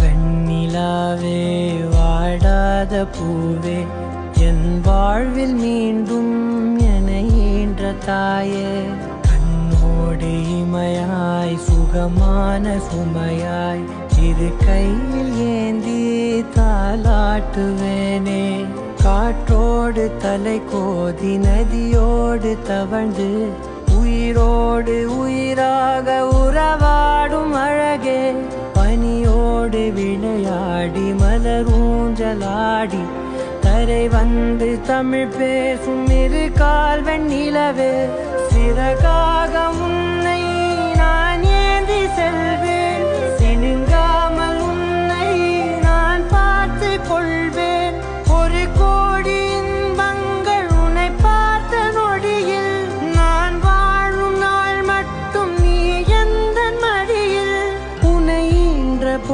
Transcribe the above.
வெண்ணிலாவே வாடாத பூவே என் வாழ்வில் மீண்டும் என ஈன்ற தாயே கண்ணோடு இமையாய் சுகமான சுமையாய் இரு கையில் ஏந்தி தாலாட்டுவேனே காற்றோடு தலை கோதி நதியோடு தவழ்ந்து உயிரோடு உயிராக உறவாடும் அழகே பனியோடு விளையாடி மலரூஞ்சலாடி தரை வந்து தமிழ் பேசும் இரு கால் வெண்ணிலவே சிறகாக